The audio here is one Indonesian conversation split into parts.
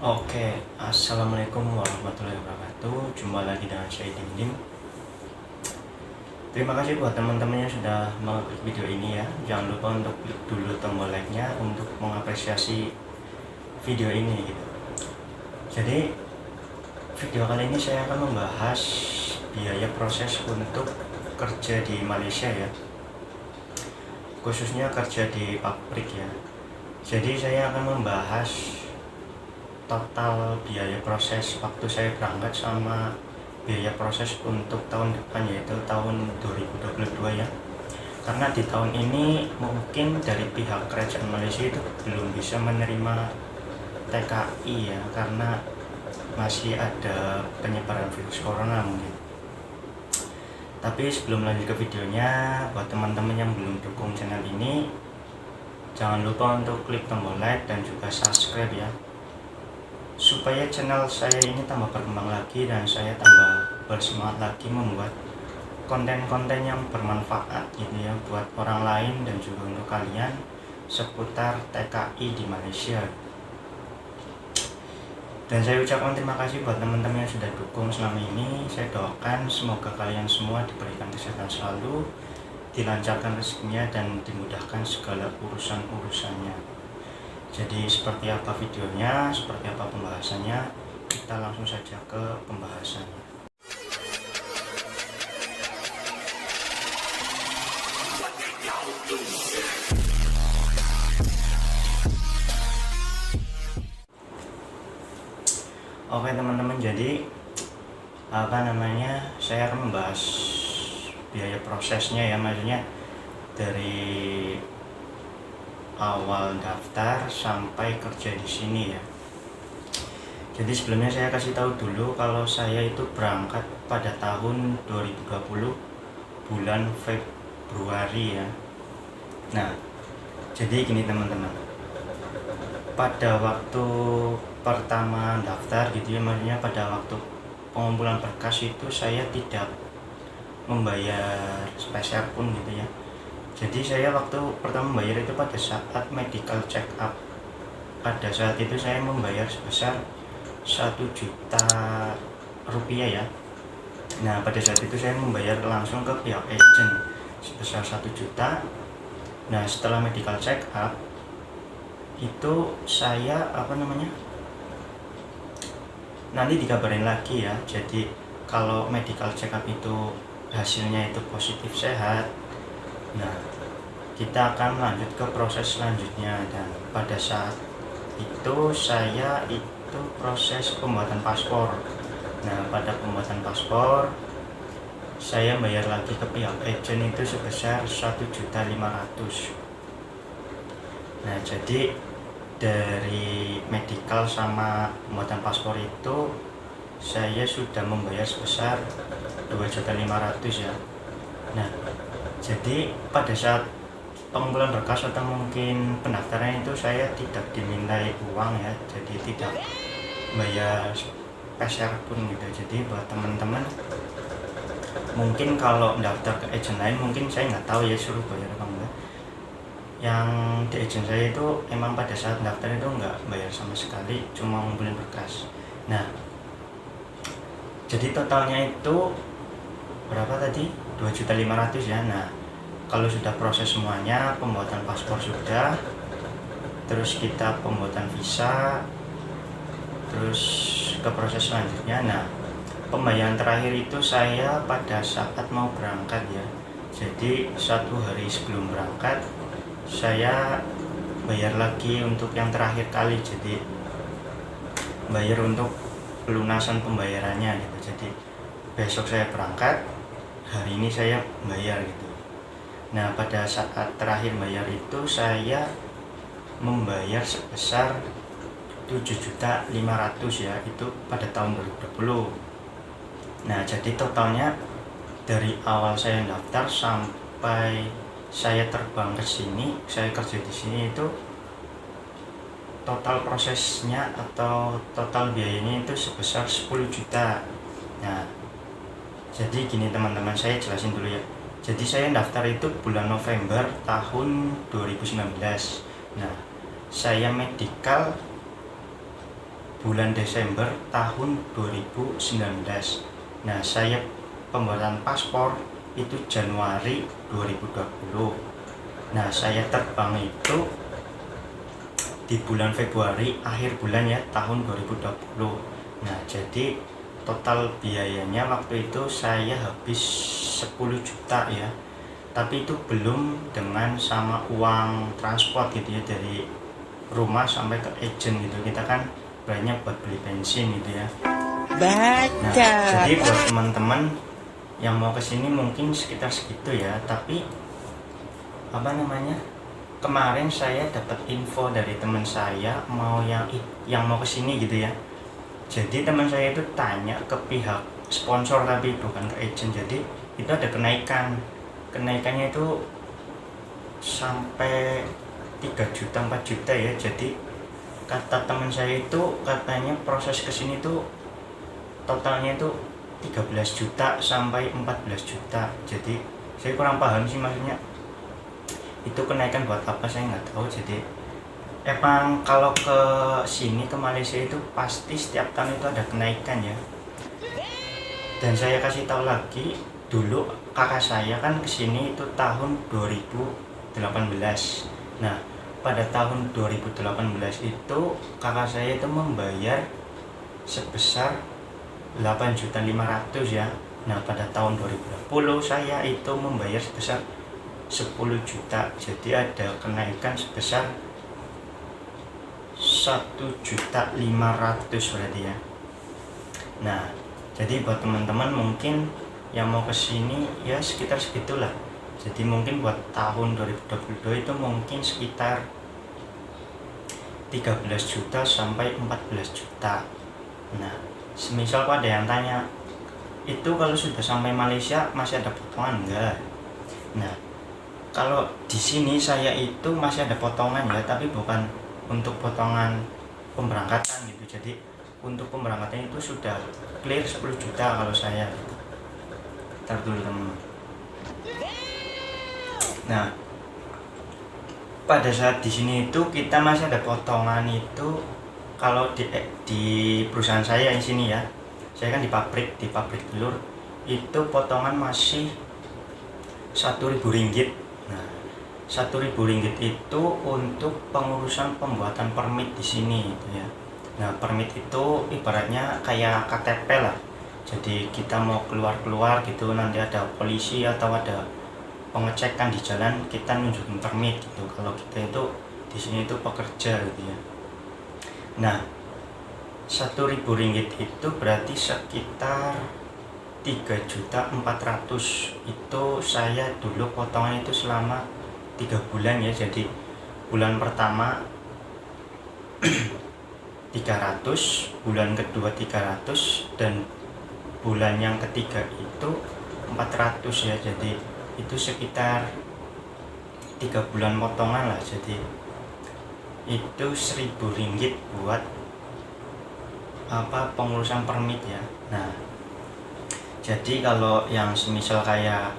Oke, assalamualaikum warahmatullahi wabarakatuh. Jumpa lagi dengan saya Dim. Terima kasih buat teman-teman yang sudah mengklik video ini ya. Jangan lupa untuk klik dulu tombol like-nya untuk mengapresiasi video ini gitu. Jadi video kali ini saya akan membahas biaya proses untuk kerja di Malaysia ya, khususnya kerja di pabrik ya. Jadi saya akan membahas total biaya proses waktu saya berangkat sama biaya proses untuk tahun depan, yaitu tahun 2022 ya. Karena di tahun ini mungkin dari pihak kerajaan Malaysia itu belum bisa menerima TKI ya, karena masih ada penyebaran virus corona mungkin. Tapi sebelum lanjut ke videonya, buat teman-teman yang belum dukung channel ini, jangan lupa untuk klik tombol like dan juga subscribe ya, supaya channel saya ini tambah berkembang lagi dan saya tambah bersemangat lagi membuat konten-konten yang bermanfaat gitu ya buat orang lain dan juga untuk kalian seputar TKI di Malaysia. Dan saya ucapkan terima kasih buat teman-teman yang sudah dukung selama ini. Saya doakan semoga kalian semua diberikan kesehatan selalu, dilancarkan rezekinya dan dimudahkan segala urusan-urusannya. Jadi seperti apa videonya, seperti apa pembahasannya, kita langsung saja ke pembahasannya. Oke teman-teman, jadi saya akan membahas biaya prosesnya ya, maksudnya dari awal daftar sampai kerja di sini ya. Jadi sebelumnya saya kasih tahu dulu kalau saya itu berangkat pada tahun 2020 bulan Februari ya. Nah, jadi gini teman-teman. Pada waktu pertama daftar gitu ya, maksudnya pada waktu pengumpulan berkas itu saya tidak membayar spesial pun gitu ya. Jadi saya waktu pertama membayar itu pada saat medical check up. Pada saat itu saya membayar sebesar 1 juta rupiah ya. Nah pada saat itu saya membayar langsung ke pihak agent sebesar 1 juta. Nah setelah medical check up itu saya nanti dikabarin lagi ya. Jadi kalau medical check up itu hasilnya itu positif sehat, nah kita akan lanjut ke proses selanjutnya. Dan pada saat itu saya itu proses pembuatan paspor. Nah pada pembuatan paspor saya bayar lagi ke pihak agent itu sebesar 1.500.000. Nah jadi dari medical sama pembuatan paspor itu saya sudah membayar sebesar 2.500.000 ya. Nah jadi pada saat pengumpulan berkas atau mungkin pendaftaran itu saya tidak dimintai uang ya, jadi tidak bayar peser pun gitu. Jadi buat teman-teman mungkin kalau daftar ke agent lain mungkin saya nggak tahu ya suruh bayar apa enggak. Yang di agent saya itu emang pada saat daftar itu nggak bayar sama sekali, cuma ngumpulin berkas. Nah jadi totalnya itu berapa tadi? 2.500.000 ya. Nah kalau sudah proses semuanya, pembuatan paspor sudah, terus kita pembuatan visa, terus ke proses selanjutnya. Nah pembayaran terakhir itu saya pada saat mau berangkat ya. Jadi 1 hari sebelum berangkat saya bayar lagi untuk yang terakhir kali. Jadi bayar untuk pelunasan pembayarannya gitu. Jadi besok saya berangkat, hari ini saya bayar gitu. Nah pada saat terakhir bayar itu saya membayar sebesar 7.500.000 ya, itu pada tahun 2020. Nah jadi totalnya dari awal saya daftar sampai saya terbang ke sini, saya kerja di sini, itu total prosesnya atau total biayanya itu sebesar 10 juta. Nah jadi gini teman-teman, saya jelasin dulu ya. Jadi saya daftar itu bulan November tahun 2019. Nah saya medical bulan Desember tahun 2019. Nah, saya pembuatan paspor itu Januari 2020. Nah, saya terbang itu di bulan Februari, akhir bulan ya, tahun 2020. Nah, jadi total biayanya waktu itu saya habis 10 juta ya. Tapi itu belum dengan sama uang transport gitu ya, dari rumah sampai ke agent gitu. Kita kan banyak buat beli bensin gitu ya. Nah, jadi buat teman-teman yang mau kesini mungkin sekitar segitu ya. Tapi kemarin saya dapat info dari teman saya yang mau kesini gitu ya. Jadi teman saya itu tanya ke pihak sponsor tapi bukan ke agent. Jadi itu ada kenaikannya itu sampai 3 juta 4 juta ya. Jadi kata teman saya itu katanya proses kesini tuh totalnya itu 13 juta sampai 14 juta. Jadi saya kurang paham sih, maksudnya itu kenaikan buat apa saya nggak tahu. Jadi emang kalau ke sini, ke Malaysia itu pasti setiap tahun itu ada kenaikan ya. Dan saya kasih tahu lagi, dulu kakak saya kan kesini itu tahun 2018. Nah, pada tahun 2018 itu kakak saya itu membayar sebesar 8.500.000 ya. Nah, pada tahun 2020 saya itu membayar sebesar 10 juta. Jadi ada kenaikan sebesar 1.500.000 berarti ya. Nah, jadi buat teman-teman mungkin yang mau kesini ya sekitar segitulah. Jadi mungkin buat tahun 2022 itu mungkin sekitar 13 juta sampai 14 juta. Nah, semisal ada yang tanya, itu kalau sudah sampai Malaysia masih ada potongan enggak? Nah, kalau di sini saya itu masih ada potongan ya, tapi bukan untuk potongan pemberangkatan gitu. Jadi untuk pemberangkatan itu sudah clear 10 juta kalau saya. Ntar dulu teman. Nah, pada saat di sini itu kita masih ada potongan itu. Kalau di perusahaan saya di sini ya, saya kan di pabrik telur, itu potongan masih 1.000 ringgit. Nah, 1.000 ringgit itu untuk pengurusan pembuatan permit di sini gitu ya. Nah, permit itu ibaratnya kayak KTP lah. Jadi kita mau keluar gitu, nanti ada polisi atau ada pengecekan di jalan, kita nunjukin permit gitu. Kalau kita itu di sini itu pekerja gitu ya. Nah, 1.000 ringgit itu berarti sekitar 3.400.000. Itu saya dulu potongan itu selama 3 bulan ya. Jadi bulan pertama 300, bulan kedua 300, dan bulan yang ketiga itu 400 ya. Jadi itu sekitar 3 bulan potongan lah. Jadi itu 1.000 ringgit buat pengurusan permit ya. Nah, jadi kalau yang semisal kayak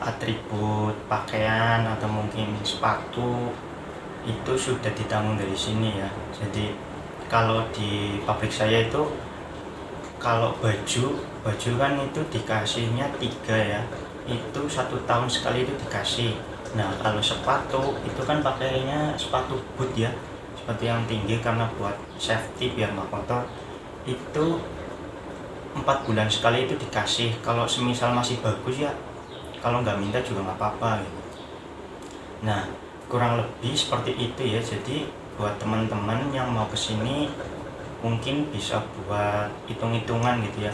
atribut pakaian atau mungkin sepatu itu sudah ditanggung dari sini ya. Jadi kalau di pabrik saya itu, kalau baju kan itu dikasihnya 3 ya, itu 1 tahun sekali itu dikasih. Nah, kalau sepatu itu kan pakainya sepatu boot ya, sepatu yang tinggi karena buat safety biar nggak kotor. Itu 4 bulan sekali itu dikasih. Kalau semisal masih bagus ya, kalau nggak minta juga nggak apa-apa gitu. Nah, kurang lebih seperti itu ya. Jadi buat teman-teman yang mau kesini mungkin bisa buat hitung-hitungan gitu ya,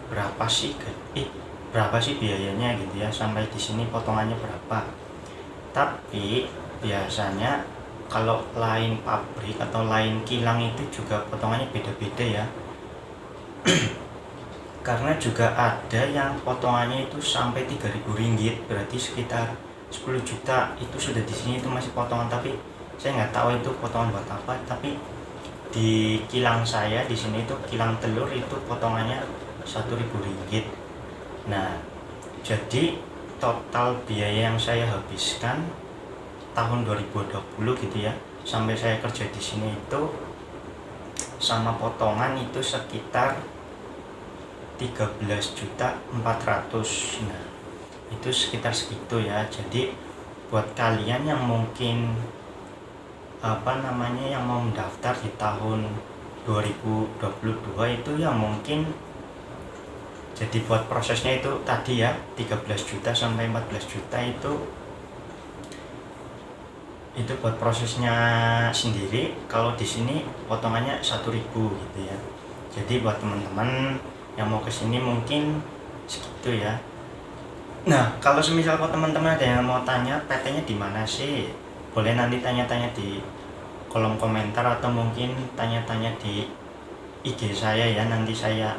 berapa sih biayanya gitu ya, sampai di sini potongannya berapa. Tapi biasanya kalau lain pabrik atau lain kilang itu juga potongannya beda-beda ya. Karena juga ada yang potongannya itu sampai 3.000 ringgit, berarti sekitar 10 juta. Itu sudah di sini itu masih potongan, tapi saya nggak tahu itu potongan buat apa. Tapi di kilang saya di sini itu kilang telur itu potongannya 1.000 ringgit. Nah, jadi total biaya yang saya habiskan tahun 2020 gitu ya, sampai saya kerja di sini itu sama potongan itu sekitar 13.400.000. Nah, itu sekitar segitu ya. Jadi buat kalian yang mungkin yang mau mendaftar di tahun 2022 itu yang mungkin, jadi buat prosesnya itu tadi ya 13 juta sampai 14 juta itu buat prosesnya sendiri. Kalau di sini potongannya 1.000 gitu ya. Jadi buat teman-teman yang mau kesini mungkin segitu ya. Nah, kalau semisal teman-teman ada yang mau tanya PT-nya di mana sih, boleh nanti tanya-tanya di kolom komentar atau mungkin tanya-tanya di IG saya ya, nanti saya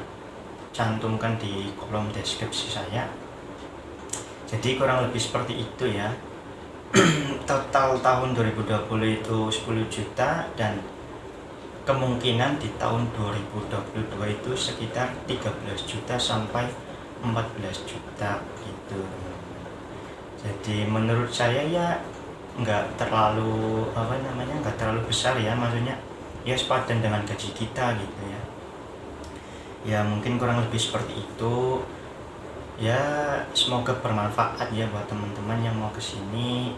cantumkan di kolom deskripsi saya. Jadi kurang lebih seperti itu ya. Total tahun 2020 itu 10 juta dan kemungkinan di tahun 2022 itu sekitar 13 juta sampai 14 juta gitu. Jadi menurut saya ya nggak terlalu nggak terlalu besar ya, maksudnya ya sepadan dengan gaji kita gitu ya. Ya mungkin kurang lebih seperti itu ya. Semoga bermanfaat ya buat teman-teman yang mau kesini.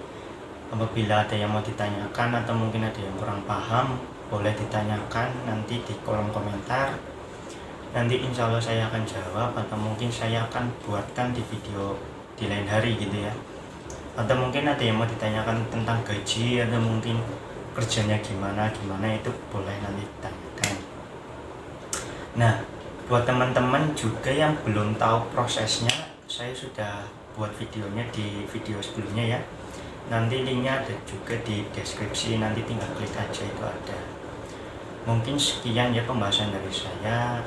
Apabila ada yang mau ditanyakan atau mungkin ada yang kurang paham, boleh ditanyakan nanti di kolom komentar. Nanti insya Allah saya akan jawab, atau mungkin saya akan buatkan di video di lain hari gitu ya. Atau mungkin ada yang mau ditanyakan tentang gaji atau mungkin kerjanya gimana itu boleh nanti ditanyakan. Nah, buat teman-teman juga yang belum tahu prosesnya, saya sudah buat videonya di video sebelumnya ya. Nanti linknya ada juga di deskripsi, nanti tinggal klik aja, itu ada. Mungkin sekian ya pembahasan dari saya.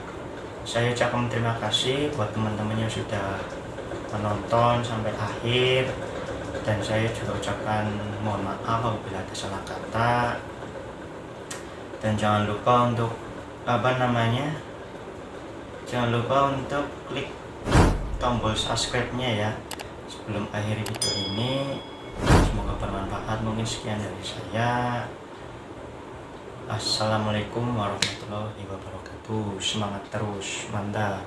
Saya ucapkan terima kasih buat teman-teman yang sudah menonton sampai akhir, dan saya juga ucapkan mohon maaf apabila ada salah kata. Dan jangan lupa untuk jangan lupa untuk klik tombol subscribe-nya ya sebelum akhir video ini. Semoga bermanfaat. Mungkin sekian dari saya. Assalamualaikum warahmatullahi wabarakatuh. Semangat terus, mantap.